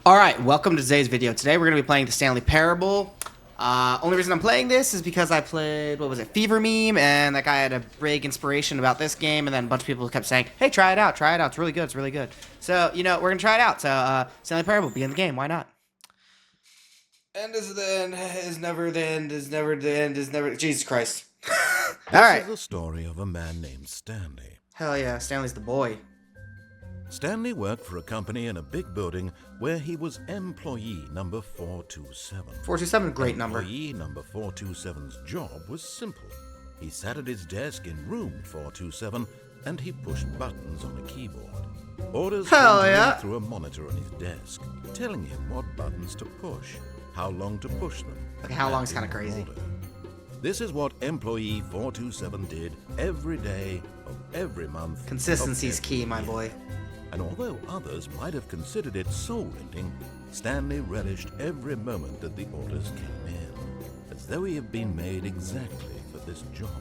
Alright, welcome to today's video. Today we're going to be playing the Stanley Parable. Only reason I'm playing this is because I played, what was it, Fever Meme, and that guy had a big inspiration about this game, and then a bunch of people kept saying, hey, try it out, it's really good, it's really good. So, you know, we're going to try it out. So, Stanley Parable, begin the game, why not? End is the end, is never the end, is never the end, is never, Jesus Christ. Alright. This is the story of a man named Stanley. Hell yeah, Stanley's the boy. Stanley worked for a company in a big building where he was employee number 427. 427, great number. Employee number 427's job was simple. He sat at his desk in room 427 and he pushed buttons on a keyboard. Orders came to him through a monitor on his desk, telling him what buttons to push, how long to push them. Okay, how long is kind of crazy. Order. This is what employee 427 did every day of every month. Consistency's key, my boy. And although others might have considered it soul-rending, Stanley relished every moment that the orders came in, as though he had been made exactly for this job.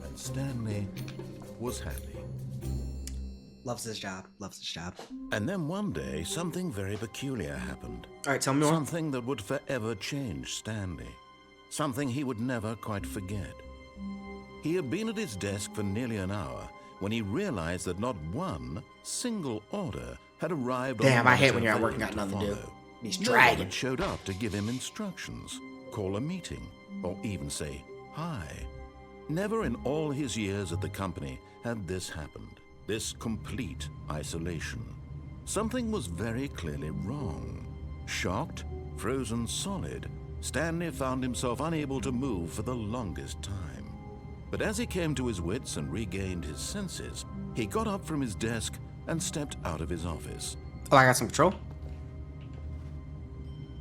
And Stanley was happy. Loves his job, loves his job. And then one day, something very peculiar happened. All right, tell me more. Something that would forever change Stanley. Something he would never quite forget. He had been at his desk for nearly an hour when he realized that not one single order had arrived. Damn, I hate when you're at work and got nothing to do. He's dragging. No one showed up to give him instructions, call a meeting, or even say hi. Never in all his years at the company had this happened, this complete isolation. Something was very clearly wrong. Shocked, frozen solid, Stanley found himself unable to move for the longest time. But as he came to his wits and regained his senses, he got up from his desk and stepped out of his office. Oh, I got some control.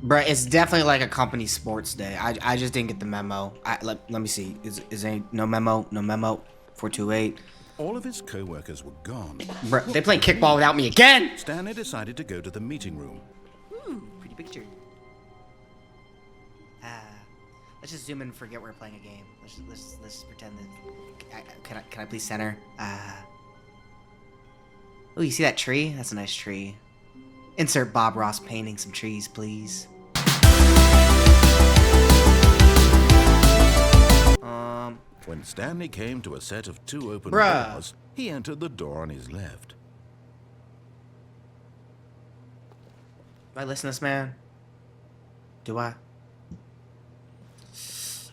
Bruh, it's definitely like a company sports day. I just didn't get the memo. Let me see. Is there no memo? No memo. 428. All of his co-workers were gone. Bruh, they playing kickball without me again! Stanley decided to go to the meeting room. Ooh, pretty picture. Let's just zoom in and forget we're playing a game. Let's just pretend that. Can I please center? Oh, you see that tree? That's a nice tree. Insert Bob Ross painting some trees, please. When Stanley came to a set of two open Bruh. doors, he entered the door on his left. Do I listen to this man? Do I?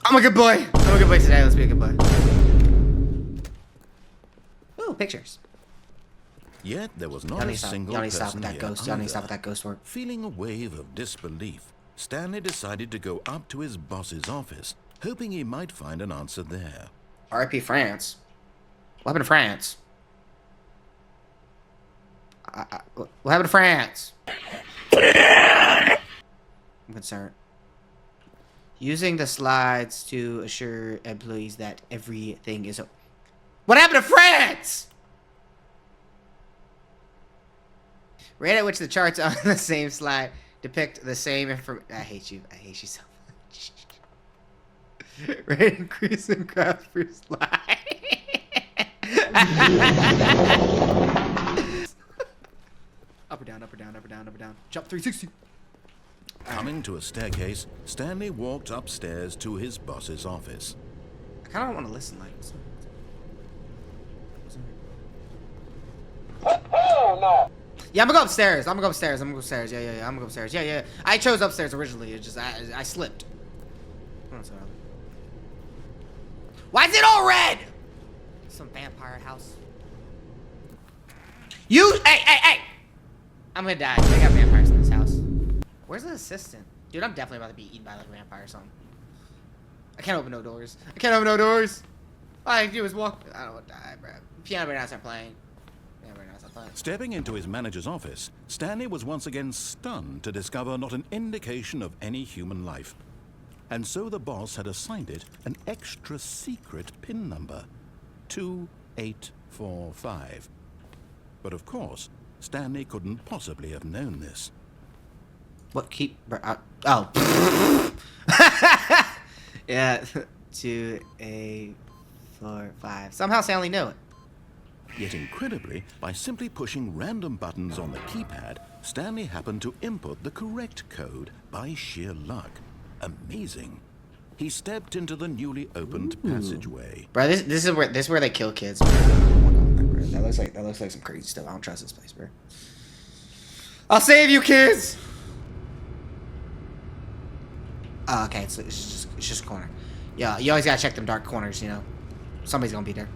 I'm a good boy. I'm a good boy today. Let's be a good boy. Ooh, pictures. Yet there was not a single person stop with that here ghost. Stop either. with that ghost work. Feeling a wave of disbelief, Stanley decided to go up to his boss's office, hoping he might find an answer there. R.I.P. France. What happened to France? What happened to France? I'm concerned. Using the slides to assure employees that everything is. What happened to France? Rate at which the charts on the same slide depict the same information. I hate you. I hate you so much. Rate increase in graph per slide. Up or down, up or down, up or down, up or down. Jump 360. Coming to a staircase, Stanley walked upstairs to his boss's office. I kind of don't want to listen like this. Yeah, I'm gonna go upstairs. I'm gonna go upstairs. I'm gonna go upstairs. Yeah. I'm gonna go upstairs. Yeah. I chose upstairs originally. It just I slipped. Oh, sorry. Why is it all red? Some vampire house. Hey! I'm gonna die. They got vampires in this house. Where's the assistant? Dude, I'm definitely about to be eaten by like a vampire or something. I can't open no doors. All I do is walk. I don't want to die, bro. Piano better not start playing. Stepping into his manager's office, Stanley was once again stunned to discover not an indication of any human life. And so the boss had assigned it an extra secret PIN number, 2845. But of course, Stanley couldn't possibly have known this. What keep? Oh. Yeah, 2, 8, 4, 5. Somehow Stanley knew it. Yet incredibly, by simply pushing random buttons on the keypad, Stanley happened to input the correct code by sheer luck. Amazing. He stepped into the newly opened passageway. Bro, this is where they kill kids. That looks like some crazy stuff. I don't trust this place, bro. I'll save you, kids. Oh, okay, it's just a corner. Yeah, you always gotta check them dark corners, you know. Somebody's gonna be there.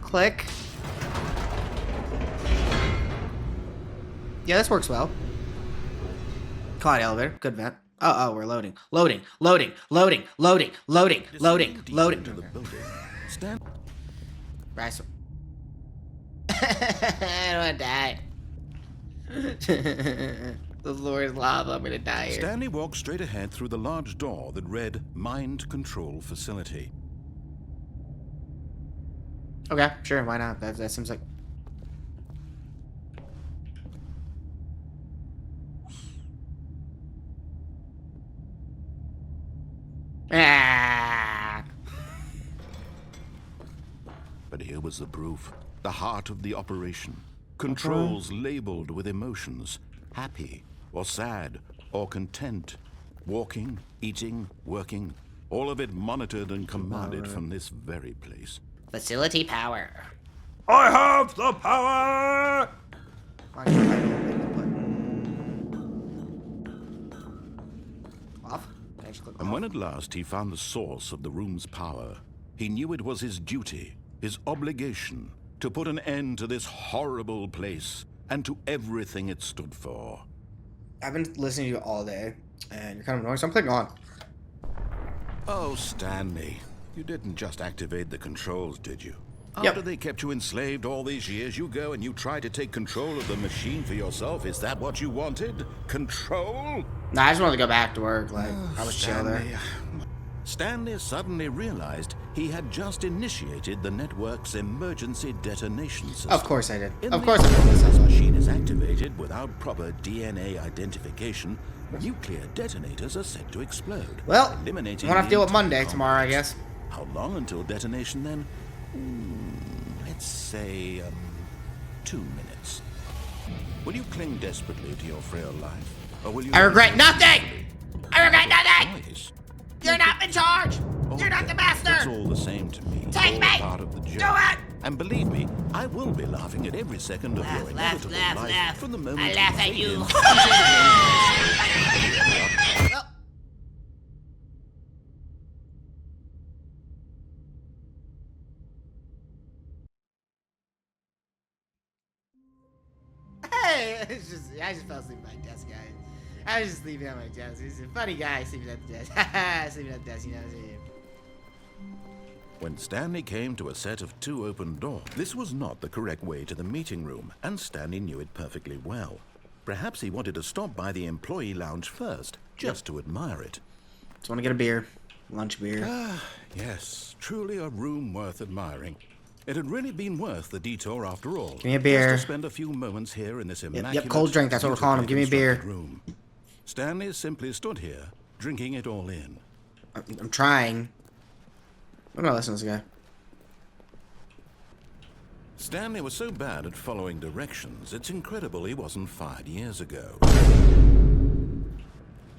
Click. Yeah, this works well. Call it elevator. Good vent. Oh, we're loading. Loading. To the building. Right. I don't want to die. The floor is lava. I'm gonna die here. Stanley walked straight ahead through the large door that read Mind Control Facility. Okay, sure, why not? That seems like... Ah! But here was the proof. The heart of the operation. Controls labeled with emotions. Happy, or sad, or content. Walking, eating, working. All of it monitored and commanded from this very place. Facility power. I have the power! Off? And when at last he found the source of the room's power, he knew it was his duty, his obligation, to put an end to this horrible place and to everything it stood for. I've been listening to you all day, and you're kind of annoying, so I'm clicking on. Oh, Stanley, you didn't just activate the controls, did you? Yep. After they kept you enslaved all these years, you go and you try to take control of the machine for yourself. Is that what you wanted? Control? Nah, I just wanted to go back to work. Like, I was chill there. Stanley suddenly realized he had just initiated the network's emergency detonation system. Of course I did. In Of the course I event did. this machine is activated without proper DNA identification, nuclear detonators are set to explode. Well, eliminating we'll have to the deal with Monday entire tomorrow, I complex. guess. How long until detonation then? Let's say, 2 minutes. Will you cling desperately to your frail life? Or will you... I regret nothing! I regret nothing! Choice? You're not in charge! Oh, You're not the It's master! all the same to me. Take all me! part of the journey. Do it! And believe me, I will be laughing at every second of your inevitable life from the moment I laugh at fade you. in Well, hey, I just fell asleep at my desk, guys. I was just sleeping at my desk. He's a funny guy sleeping at the desk. Sleeping at the desk, you know what I'm saying? When Stanley came to a set of 2 open doors, this was not the correct way to the meeting room, and Stanley knew it perfectly well. Perhaps he wanted to stop by the employee lounge first, just to admire it. Just want to get a beer. Lunch beer. Ah, yes, truly a room worth admiring. It had really been worth the detour after all. Give me a beer. Just to spend a few moments here in this immaculate, cold drink, that's what we're calling them. Give me a beer. beautifully constructed room. Stanley simply stood here, drinking it all in. I'm trying. I'm gonna listen to this guy. Stanley was so bad at following directions, it's incredible he wasn't fired years ago.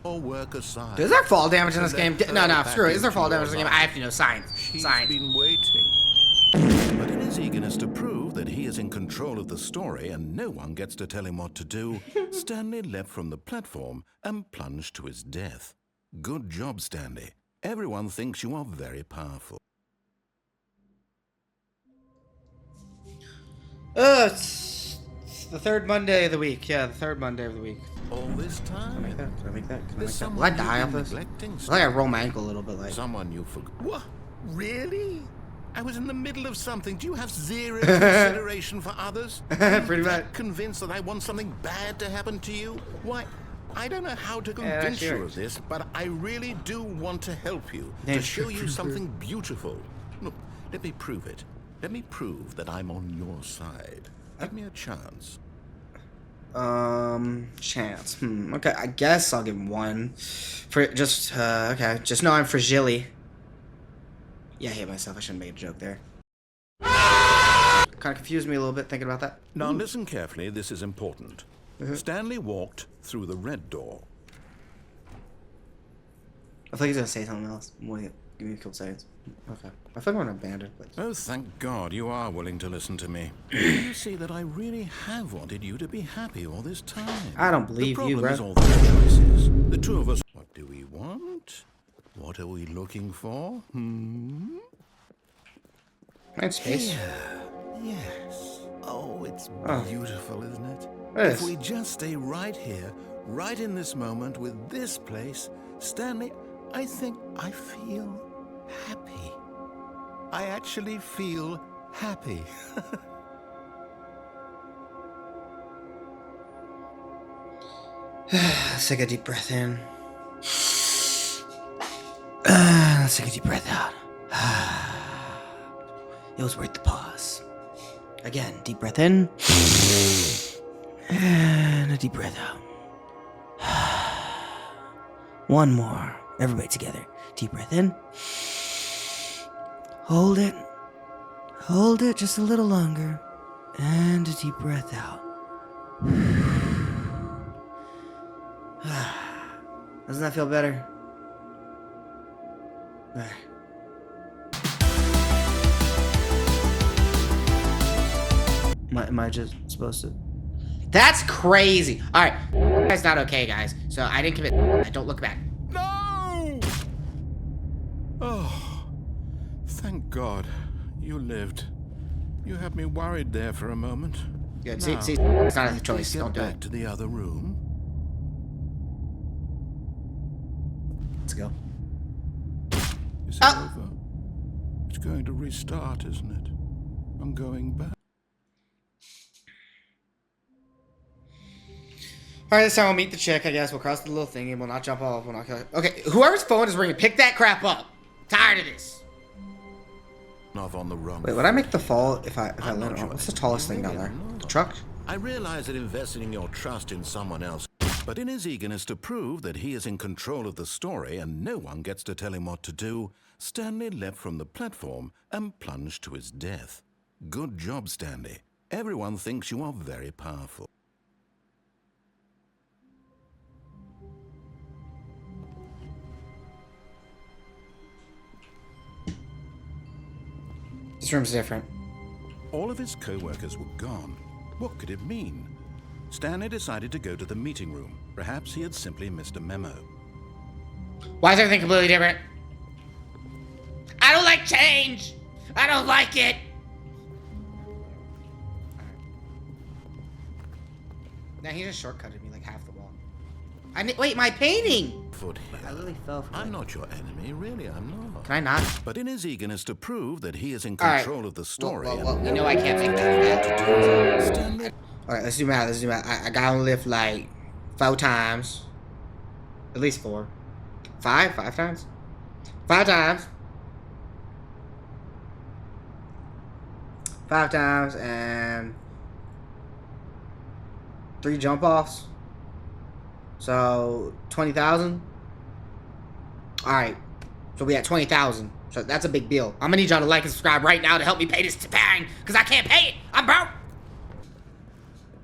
All work aside. Is there fall damage in this game? No, back screw it. Is there fall into damage in this your game? I have to know. Science. He's Science. been waiting. But in his eagerness to prove that he is in control of the story and no one gets to tell him what to do, Stanley leapt from the platform and plunged to his death. Good job, Stanley. Everyone thinks you are very powerful. It's the third Monday of the week. Yeah, the third Monday of the week. All this Can I time? make that? Can I make that? Can I make There's that? Will I someone die you've off been this? neglecting, I feel like I roll my ankle a little bit. Like. Someone you forgot. What? Really? I was in the middle of something. Do you have zero consideration for others? Pretty much. Convinced that I want something bad to happen to you? Why, I don't know how to Yeah, convince you sure. of this, but I really do want to help you, Yeah, to sure, show you sure, something beautiful. Look, let me prove it. Let me prove that I'm on your side. Give me a chance. Chance. Okay, I guess I'll give him one. For just, okay. Just know I'm fragile. Yeah, I hate myself. I shouldn't make a joke there. Kind of confused me a little bit thinking about that. Now listen carefully, this is important. Stanley walked through the red door. I thought he was gonna say something else. Wait, give me a couple seconds. Okay. I feel like we're in an abandoned place. Oh, thank God you are willing to listen to me. You see that I really have wanted you to be happy all this time. I don't believe the you, problem bro. is all those choices. The two of us. What do we want? What are we looking for? Nice space. Yes. Oh, it's beautiful, isn't it? It is. If we just stay right here, right in this moment with this place, Stanley, I think I feel happy. I actually feel happy. Let's take a deep breath in. Let's take a deep breath out. It was worth the pause. Again, deep breath in. And a deep breath out. One more. Everybody together. Deep breath in. Hold it. Hold it just a little longer. And a deep breath out. Doesn't that feel better? Alright. Am I just supposed to? That's crazy. All right, that's not okay, guys. So I didn't commit. I don't look back. No! Oh, thank God you lived. You had me worried there for a moment. Good. Now, See, it's not a choice. get Don't do back it. to the other room. Let's go. Is it over? It's going to restart, isn't it? I'm going back. All right, this time we'll meet the chick. I guess we'll cross the little thing and we'll not jump off. We'll not kill her. Okay, whoever's phone is ringing, pick that crap up. Tired of this. Off on the wrong. Wait, would I make the fall if I I'm land not on? sure. What's the tallest thing down there? The truck? I realize that investing your trust in someone else, but in his eagerness to prove that he is in control of the story and no one gets to tell him what to do, Stanley leapt from the platform and plunged to his death. Good job, Stanley. Everyone thinks you are very powerful. This room's different. All of his co-workers were gone. What could it mean? Stanley decided to go to the meeting room. Perhaps he had simply missed a memo. Why is everything completely different? I don't like change. I don't like it. Now he just shortcutted me like half the wall. Wait, my painting. Foot here. I literally fell for I'm it. not your enemy, really, I'm not. Can I not? But in his eagerness to prove that he is in All right. control of the story, Well, you know I can't think that. Stanley All right, let's do math. Let's do math. I gotta lift like 4 times. At least 4. 5? 5 times? 5 times. 5 times and 3 jump offs. So 20,000. All right. So we at 20,000. So that's a big deal. I'm gonna need y'all to like and subscribe right now to help me pay this bang, cause I can't pay it. I'm broke.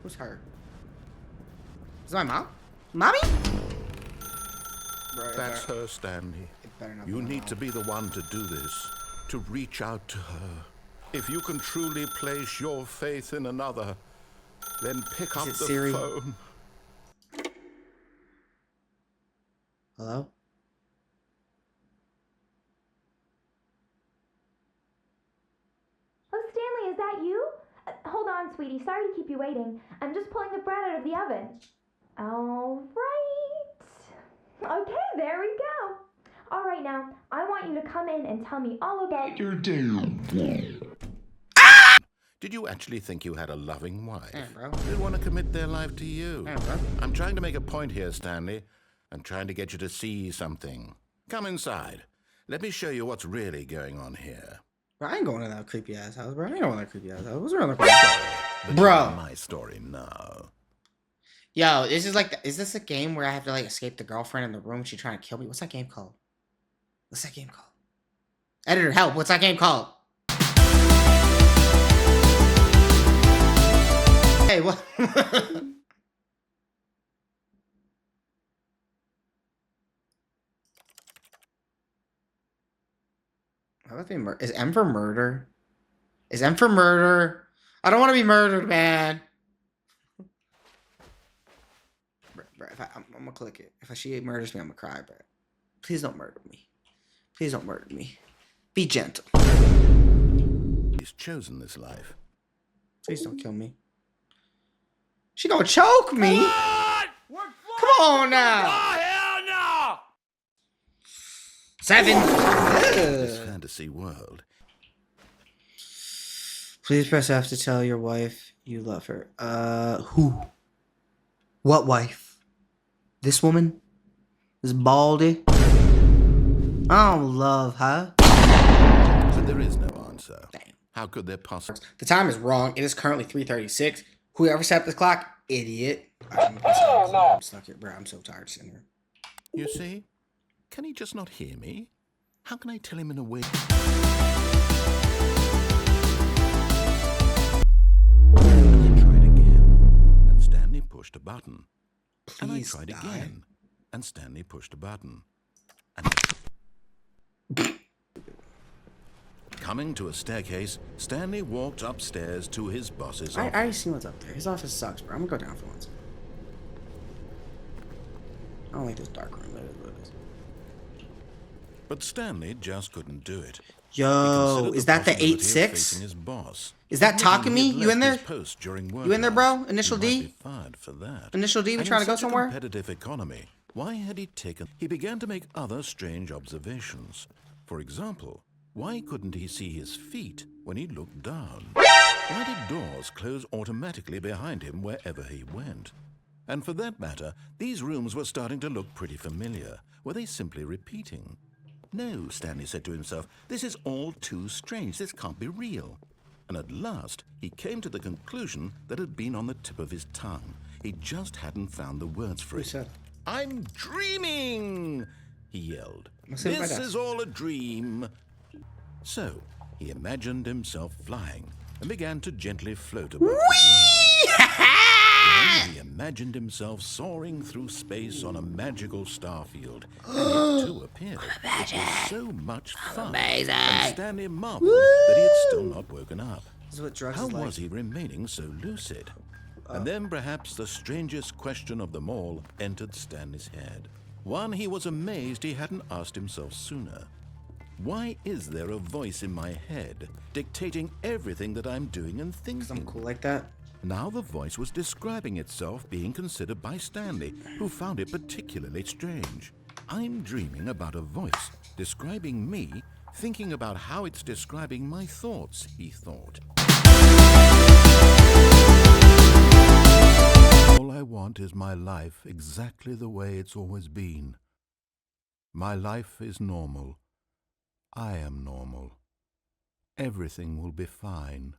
Who's her? Is that my mom? Mommy? Bro, That's her, Stanley. You need to be the one to do this, to reach out to her. If you can truly place your faith in another, then pick up the Siri? phone. Hello? Oh, Stanley, is that you? Hold on, sweetie. Sorry to keep you waiting. I'm just pulling the bread out of the oven. All right. Okay, there we go. All right, now, I want you to come in and tell me all about your day. Did you actually think you had a loving wife? Yeah, bro. They want to commit their life to you. Yeah, bro. I'm trying to make a point here, Stanley. I'm trying to get you to see something. Come inside. Let me show you what's really going on here. Bro, I ain't going to that creepy ass house, bro. I ain't going to that creepy ass house. What's around the corner? But Bro. my story now. Yo, this is like, is this a game where I have to like escape the girlfriend in the room? She's trying to kill me. What's that game called? What's that game called? Editor, help. What's that game called? Hey, what? Is M for murder? Is M for murder? I don't want to be murdered, man. Bro, I'm gonna click it. If she murders me, I'm gonna cry, bro. Please don't murder me. Please don't murder me. Be gentle. He's chosen this life. Please don't kill me. She gonna choke me. Come on now. Oh, hell no! 7. This fantasy world. Please press F to tell your wife you love her. Who? What wife? This woman? This baldy? I don't love her. But there is no answer. Damn. How could there possibly... The time is wrong. It is currently 3:36. Whoever set this clock, idiot. I'm stuck here, bro. I'm so tired sitting here. You see? Can he just not hear me? How can I tell him in a way... And I tried again, and Stanley pushed a button. And I Please tried die. again, and Stanley pushed a button. And coming to a staircase, Stanley walked upstairs to his boss's I office. already seen what's up there. His office sucks, bro. I'm gonna go down for once. I don't like this dark room. That is what it is. But Stanley just couldn't do it. Yo, is that the 8-6? His boss. Is that talking me? You in there? You in there, bro? Initial D? For that. Initial D, we And trying to in go such a somewhere? competitive economy, why had he taken... He began to make other strange observations. For example, why couldn't he see his feet when he looked down? Why did doors close automatically behind him wherever he went? And for that matter, these rooms were starting to look pretty familiar. Were they simply repeating? No, Stanley said to himself, this is all too strange. This can't be real. And at last, he came to the conclusion that had been on the tip of his tongue. He just hadn't found the words for Who it. said? I'm dreaming, he yelled. Must have been my This dad. is all a dream. So, he imagined himself flying and began to gently float above the ground. Then he imagined himself soaring through space on a magical starfield, and it too appeared. It was so much fun. Amazing. And Stanley marveled that he had still not woken up. This is what drugs How is like. was he remaining so lucid? And then perhaps the strangest question of them all entered Stanley's head. One he was amazed he hadn't asked himself sooner. Why is there a voice in my head dictating everything that I'm doing and thinking? I'm cool like that. Now the voice was describing itself being considered by Stanley, who found it particularly strange. I'm dreaming about a voice describing me, thinking about how it's describing my thoughts, he thought. All I want is my life exactly the way it's always been. My life is normal. I am normal. Everything will be fine.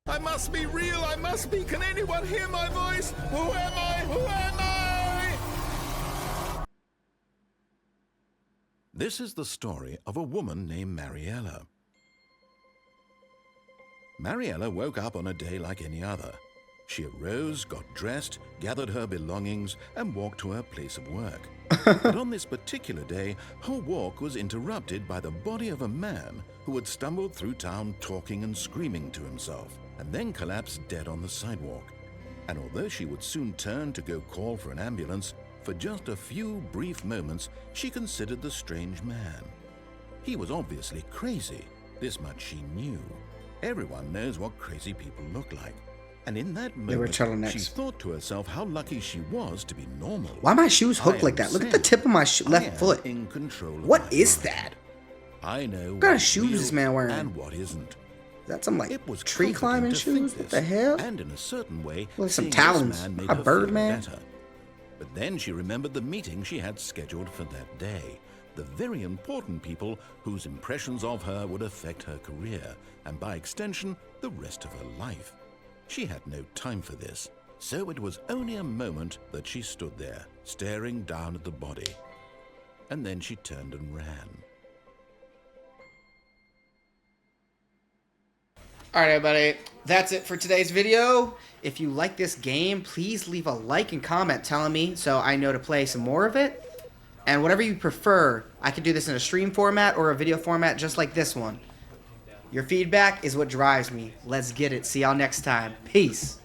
I must be real, I must be. Can anyone hear my voice? Who am I? Who am I? This is the story of a woman named Mariella. Mariella woke up on a day like any other. She arose, got dressed, gathered her belongings, and walked to her place of work. But on this particular day, her walk was interrupted by the body of a man who had stumbled through town talking and screaming to himself, and then collapsed dead on the sidewalk. And although she would soon turn to go call for an ambulance, for just a few brief moments she considered the strange man. He was obviously crazy, this much she knew. Everyone knows what crazy people look like. And in that They were moment, turtlenecks. she thought to herself how lucky she was to be normal. Why are my shoes hooked I like am that? Look at the sane. tip of my I left am foot. in control of What my is life. that? I know What kind of what's shoes is real this man wearing? and what isn't. Is that some like It was tree comforting climbing to think shoes? What the this, hell? And in a certain way, Like some seeing talons. this man made A her bird feel man? better. But then she remembered the meeting she had scheduled for that day. The very important people whose impressions of her would affect her career, and by extension, the rest of her life. She had no time for this, so it was only a moment that she stood there, staring down at the body. And then she turned and ran. Alright, everybody. That's it for today's video. If you like this game, please leave a like and comment telling me so I know to play some more of it. And whatever you prefer, I can do this in a stream format or a video format just like this one. Your feedback is what drives me. Let's get it. See y'all next time. Peace.